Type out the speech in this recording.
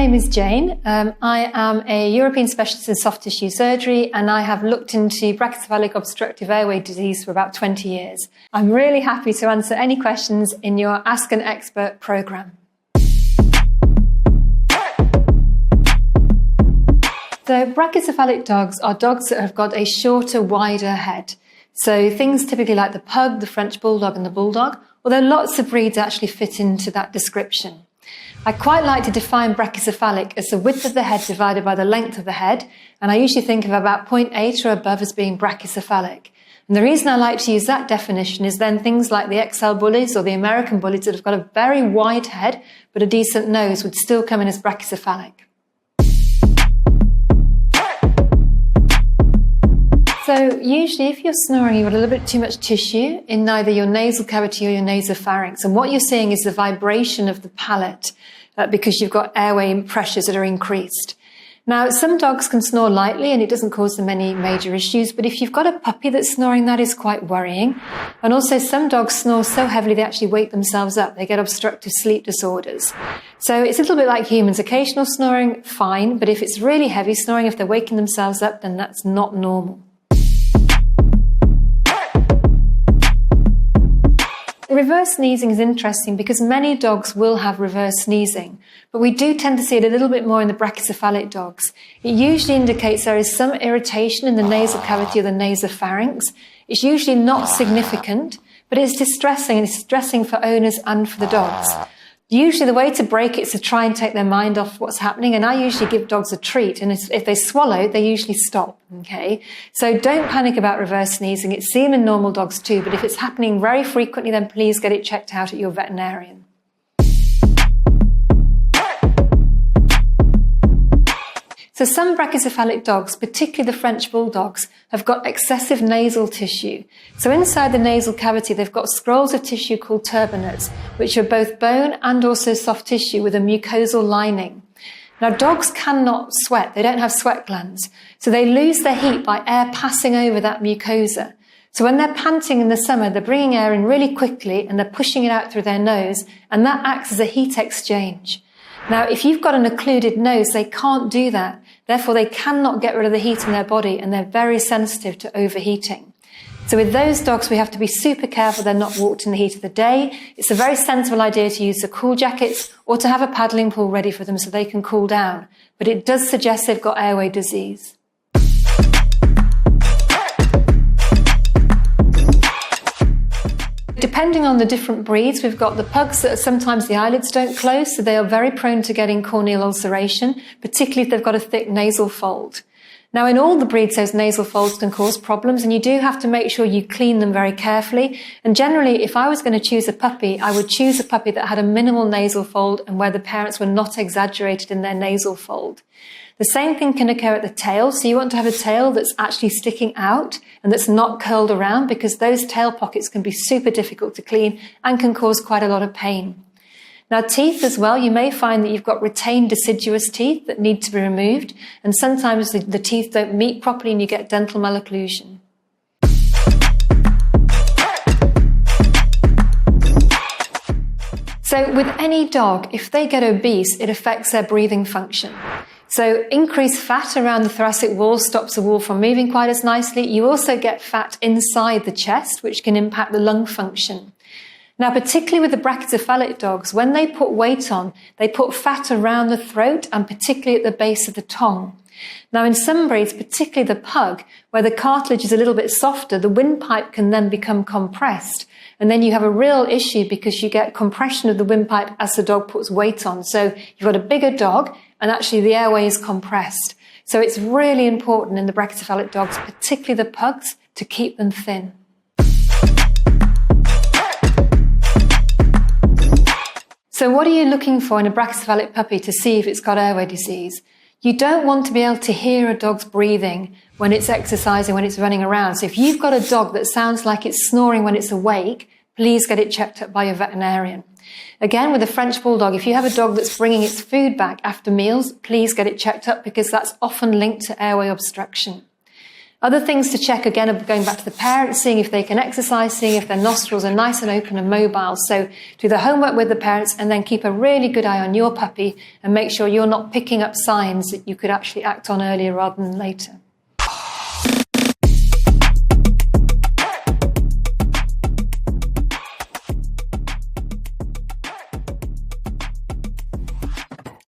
name is Jane. I am a European specialist in soft tissue surgery, and I have looked into brachycephalic obstructive airway disease for about 20 years. I'm really happy to answer any questions in your Ask an Expert program. So brachycephalic dogs are dogs that have got a shorter, wider head. So things typically like the pug, the French bulldog and the bulldog, although lots of breeds actually fit into that description. I quite like to define brachycephalic as the width of the head divided by the length of the head, and I usually think of about 0.8 or above as being brachycephalic. And the reason I like to use that definition is then things like the XL bullies or the American bullies that have got a very wide head but a decent nose would still come in as brachycephalic. So usually if you're snoring, you've got a little bit too much tissue in either your nasal cavity or your nasopharynx. And what you're seeing is the vibration of the palate because you've got airway pressures that are increased. Now, some dogs can snore lightly and it doesn't cause them any major issues. But if you've got a puppy that's snoring, that is quite worrying. And also some dogs snore so heavily they actually wake themselves up. They get obstructive sleep disorders. So it's a little bit like humans. Occasional snoring, fine. But if it's really heavy snoring, if they're waking themselves up, then that's not normal. Reverse sneezing is interesting because many dogs will have reverse sneezing, but we do tend to see it a little bit more in the brachycephalic dogs. It usually indicates there is some irritation in the nasal cavity or the nasopharynx. It's usually not significant, but it's distressing, and it's distressing for owners and for the dogs. Usually the way to break it is to try and take their mind off what's happening, and I usually give dogs a treat, and if they swallow, they usually stop, okay? So don't panic about reverse sneezing. It's seen in normal dogs too, but if it's happening very frequently, then please get it checked out at your veterinarian. So some brachycephalic dogs, particularly the French bulldogs, have got excessive nasal tissue. So inside the nasal cavity, they've got scrolls of tissue called turbinates, which are both bone and also soft tissue with a mucosal lining. Now, dogs cannot sweat. They don't have sweat glands. So they lose their heat by air passing over that mucosa. So when they're panting in the summer, they're bringing air in really quickly and they're pushing it out through their nose, and that acts as a heat exchange. Now, if you've got an occluded nose, they can't do that. Therefore, they cannot get rid of the heat in their body, and they're very sensitive to overheating. So with those dogs, we have to be super careful they're not walked in the heat of the day. It's a very sensible idea to use the cool jackets or to have a paddling pool ready for them so they can cool down. But it does suggest they've got airway disease. Depending on the different breeds, we've got the pugs that sometimes the eyelids don't close, so they are very prone to getting corneal ulceration, particularly if they've got a thick nasal fold. Now, in all the breeds, those nasal folds can cause problems, and you do have to make sure you clean them very carefully. And generally, if I was going to choose a puppy, I would choose a puppy that had a minimal nasal fold and where the parents were not exaggerated in their nasal fold. The same thing can occur at the tail, so you want to have a tail that's actually sticking out and that's not curled around, because those tail pockets can be super difficult to clean and can cause quite a lot of pain. Now, teeth as well, you may find that you've got retained deciduous teeth that need to be removed, and sometimes the teeth don't meet properly and you get dental malocclusion. So with any dog, if they get obese, it affects their breathing function. So increased fat around the thoracic wall stops the wall from moving quite as nicely. You also get fat inside the chest, which can impact the lung function. Now, particularly with the brachycephalic dogs, when they put weight on, they put fat around the throat and particularly at the base of the tongue. Now, in some breeds, particularly the pug, where the cartilage is a little bit softer, the windpipe can then become compressed. And then you have a real issue because you get compression of the windpipe as the dog puts weight on. So you've got a bigger dog and actually the airway is compressed. So it's really important in the brachycephalic dogs, particularly the pugs, to keep them thin. So what are you looking for in a brachycephalic puppy to see if it's got airway disease? You don't want to be able to hear a dog's breathing when it's exercising, when it's running around. So if you've got a dog that sounds like it's snoring when it's awake, please get it checked up by your veterinarian. Again, with a French bulldog, if you have a dog that's bringing its food back after meals, please get it checked up because that's often linked to airway obstruction. Other things to check, again, are going back to the parents, seeing if they can exercise, seeing if their nostrils are nice and open and mobile. So do the homework with the parents and then keep a really good eye on your puppy and make sure you're not picking up signs that you could actually act on earlier rather than later.